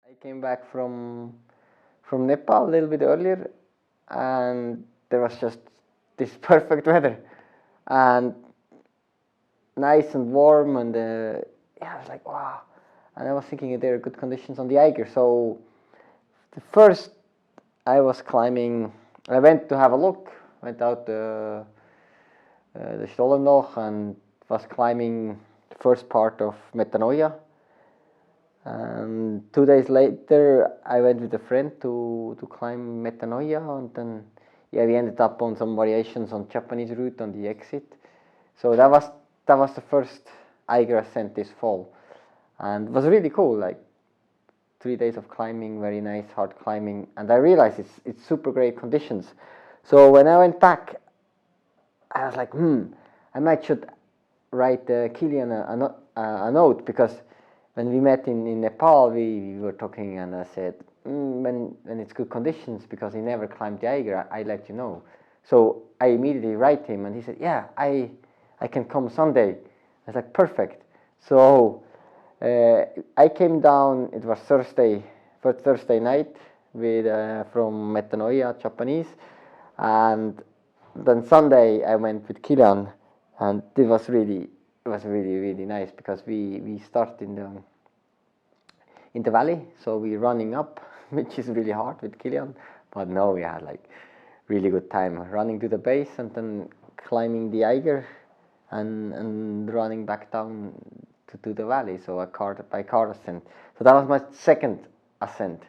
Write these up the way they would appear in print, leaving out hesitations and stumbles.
I came back from Nepal a little bit earlier, and there was just this perfect weather, and nice and warm, and I was like, wow. And I was thinking there are good conditions on the Eiger. So the first I was climbing, I went to have a look, went out the Stollenloch and was climbing the first part of Metanoia. And 2 days later, I went with a friend to climb Metanoia, and then we ended up on some variations on Japanese route on the exit. So that was the first Eiger ascent this fall, and it was really cool. Like 3 days of climbing, very nice hard climbing, and I realized it's super great conditions. So when I went back, I was like, I might should write Kilian a note, because when we met in Nepal, we were talking, and I said, when it's good conditions, because he never climbed the Eiger, I let you know. So I immediately write him, and he said, yeah, I can come Sunday. I was like, perfect. So I came down, it was Thursday night with from Metanoia, Japanese, and then Sunday I went with Kilian, and it was really nice, because we start in the valley, so we're running up, which is really hard with Kilian, but no, we had like really good time running to the base and then climbing the Eiger and running back down to the valley, so by car ascent. So that was my second ascent,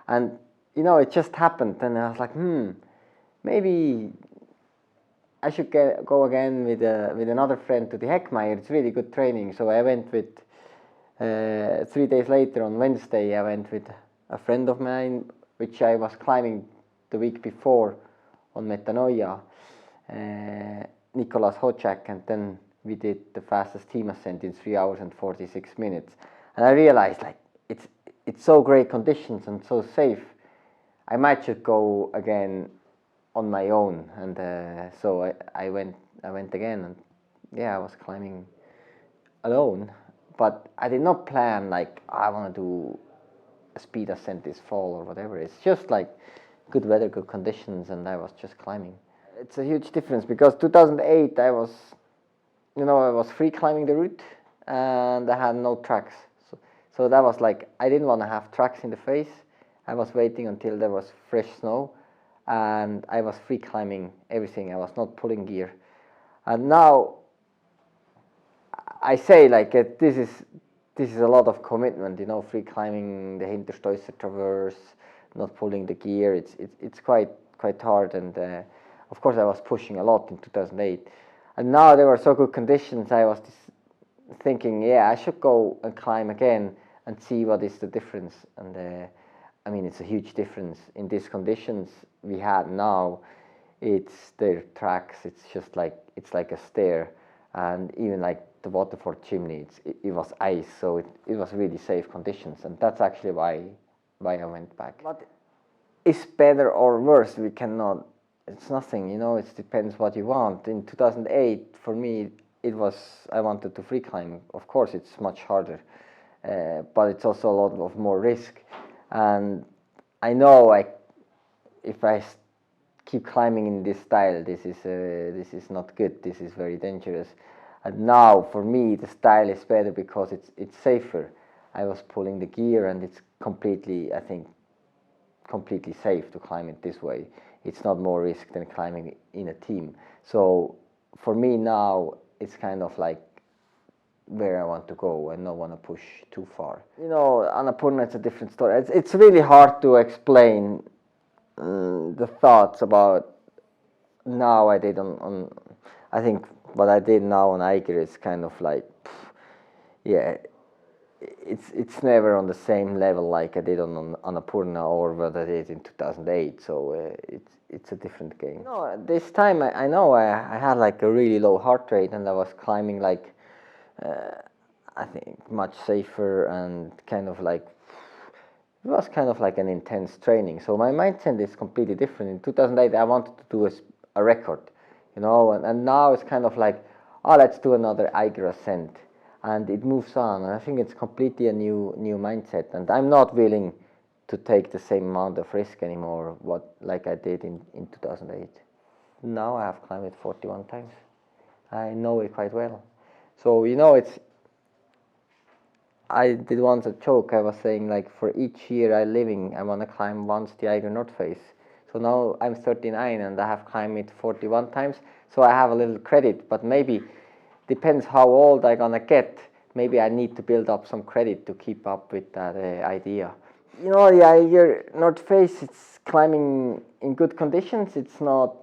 and it just happened, and I was like, maybe I should go again with another friend to the Heckmeyer. It's really good training. So I went with 3 days later on Wednesday. I went with a friend of mine, which I was climbing the week before on Metanoia, Nicolas Hocek, and then we did the fastest team ascent in 3 hours and 46 minutes. And I realized, like, it's so great conditions and so safe. I might should go again on my own, and so I went again, and I was climbing alone, but I did not plan like I want to do a speed ascent this fall or whatever. It's just like good weather, good conditions, and I was just climbing. It's a huge difference, because 2008 I was free climbing the route, and I had no tracks, so that was like, I didn't want to have tracks in the face. I was waiting until there was fresh snow, and I was free climbing everything. I was not pulling gear. And now I say, like, this is a lot of commitment, free climbing the Hinterstoisser Traverse, not pulling the gear. It's quite hard, and of course I was pushing a lot in 2008. And now there were so good conditions, I was thinking, I should go and climb again and see what is the difference. And I mean, it's a huge difference in these conditions we had now. It's their tracks. It's just like, it's like a stair, and even like the Waterford chimney, it was ice, so it was really safe conditions, and that's actually why I went back. But is better or worse? We cannot. It's nothing, It depends what you want. In 2008, for me, it was, I wanted to free climb. Of course, it's much harder, but it's also a lot of more risk. And I know, if I keep climbing in this style, this is not good. This is very dangerous. And now, for me, the style is better because it's safer. I was pulling the gear, and it's completely, I think, completely safe to climb it this way. It's not more risk than climbing in a team. So for me now, it's kind of like where I want to go. I don't want to push too far. Annapurna, it's a different story. It's really hard to explain the thoughts about now I did on I think what I did now on Eiger is kind of like, it's never on the same level like I did on Annapurna or what I did in 2008. So it's a different game. This time I know I had like a really low heart rate, and I was climbing like I think much safer, and kind of like, it was kind of like an intense training. So my mindset is completely different. In 2008 I wanted to do a record, and now it's kind of like, let's do another Eiger ascent. and it moves on. And I think it's completely a new mindset, and I'm not willing to take the same amount of risk anymore, like I did in 2008. Now I have climbed it 41 times. I know it quite well. So I did once a joke. I was saying, like, for each year I living, I want to climb once the Eiger North Face. So now I'm 39 and I have climbed it 41 times. So I have a little credit, but maybe depends how old I'm gonna get. Maybe I need to build up some credit to keep up with that idea. The Eiger North Face, it's climbing in good conditions. It's not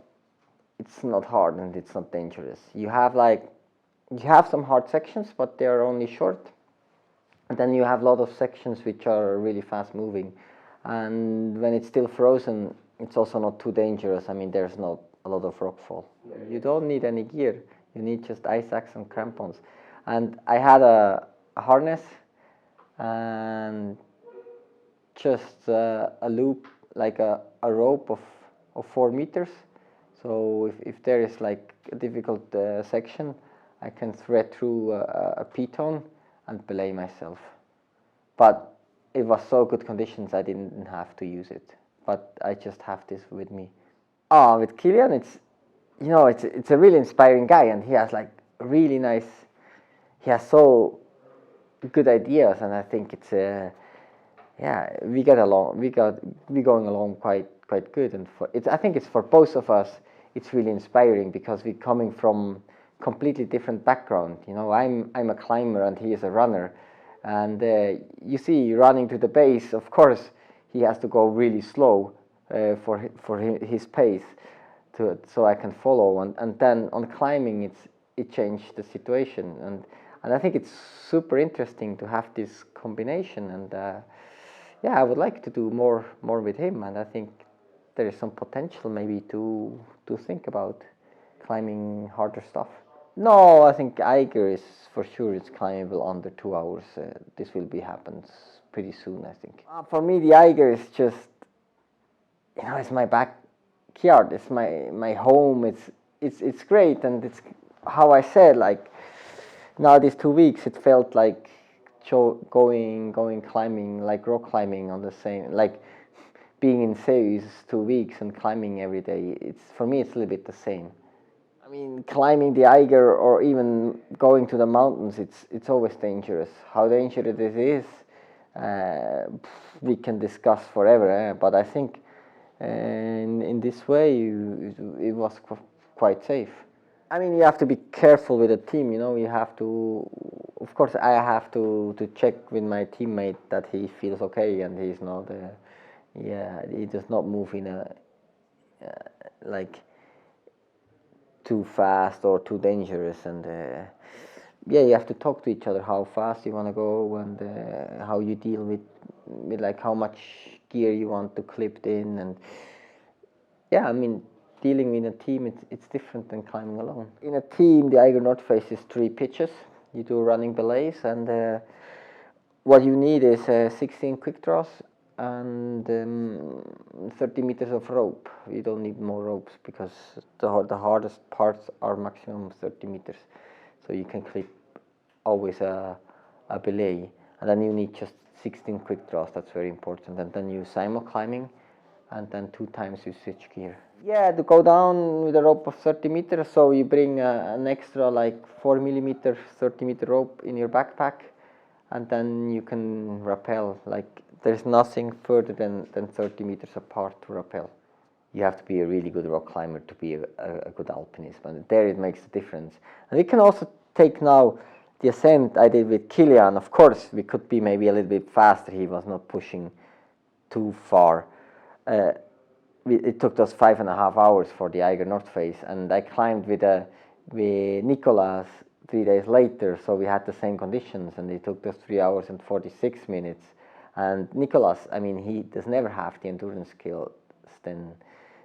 hard and it's not dangerous. You have some hard sections, but they are only short. And then you have a lot of sections which are really fast moving, and when it's still frozen, it's also not too dangerous. I mean, there's not a lot of rockfall. You don't need any gear. You need just ice axe and crampons. And I had a harness and just a loop, like a rope of 4 meters. So if there is like a difficult section, I can thread through a piton and belay myself. But it was so good conditions I didn't have to use it. But I just have this with me. With Kilian, it's a really inspiring guy, and he has like really nice. He has so good ideas, and I think it's we get along. We going along quite good, and I think it's for both of us. It's really inspiring because we're coming from completely different background. I'm a climber and he is a runner, and you see running to the base. Of course, he has to go really slow for his pace, so I can follow. And then on climbing, it changed the situation, and I think it's super interesting to have this combination. And I would like to do more with him, and I think there is some potential maybe to think about climbing harder stuff. No, I think Eiger is for sure it's climbable under 2 hours. This will happens pretty soon, I think. For me, the Eiger is just, it's my backyard. It's my home. It's great, and it's how I said, like, now these 2 weeks it felt like going climbing, like rock climbing on the same, like being in Zeus 2 weeks and climbing every day. For me it's a little bit the same. I mean, climbing the Eiger or even going to the mountains, it's always dangerous. How dangerous it is, we can discuss forever. But I think in this way it was quite safe. I mean, you have to be careful with the team. You have to. Of course, I have to check with my teammate that he feels okay and he's not. He does not move in a like too fast or too dangerous. And you have to talk to each other how fast you want to go and how you deal with like how much gear you want to clip in. And I mean, dealing with a team, it's different than climbing alone. In a team, the Eiger North Face is 3 pitches. You do running belays, and what you need is 16 quick draws and 30 meters of rope. You don't need more ropes because the hardest parts are maximum 30 meters. So you can clip always a belay, and then you need just 16 quick draws. That's very important. And then you simul climbing, and then 2 times you switch gear. To go down with a rope of 30 meters, so you bring an extra like 4 millimeter 30 meter rope in your backpack, and then you can rappel. Like, there's nothing further than 30 meters apart to rappel. You have to be a really good rock climber to be a good alpinist, and there it makes a difference. And we can also take now the ascent I did with Kilian. Of course, we could be maybe a little bit faster. He was not pushing too far. It took us 5.5 hours for the Eiger North Face, and I climbed with Nicolas 3 days later, so we had the same conditions, and it took us 3 hours and 46 minutes. And Nicolas, I mean, he does never have the endurance skills than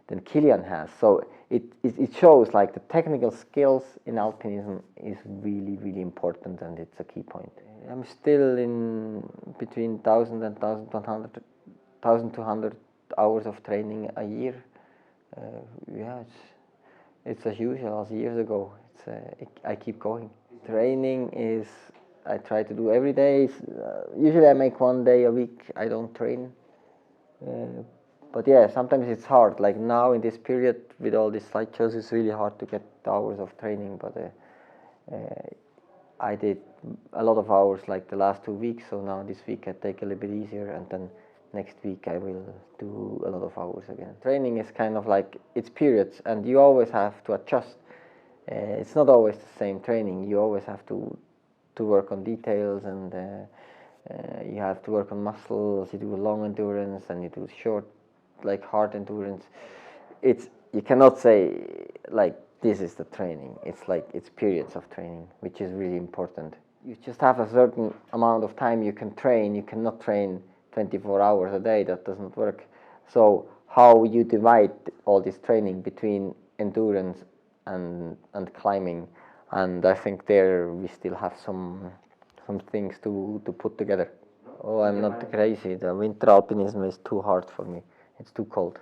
Kilian has. So it shows like the technical skills in alpinism is really, really important, and it's a key point. I'm still in between 1,000 and 1,200 hours of training a year. It's as usual as years ago. I keep going. Training is I try to do every day. Usually I make 1 day a week I don't train. But yeah, sometimes it's hard. Like now in this period with all these side shows, it's really hard to get hours of training. But I did a lot of hours like the last 2 weeks. So now this week I take a little bit easier, and then next week I will do a lot of hours again. Training is kind of like, it's periods, and you always have to adjust. It's not always the same training. You always have to work on details, and you have to work on muscles. You do long endurance and you do short, like hard endurance. You cannot say like this is the training. It's like it's periods of training, which is really important. You just have a certain amount of time you can train. You cannot train 24 hours a day. That doesn't work. So how you divide all this training between endurance and climbing, and I think there we still have some things to put together. Oh, I'm not crazy. The winter alpinism is too hard for me. It's too cold.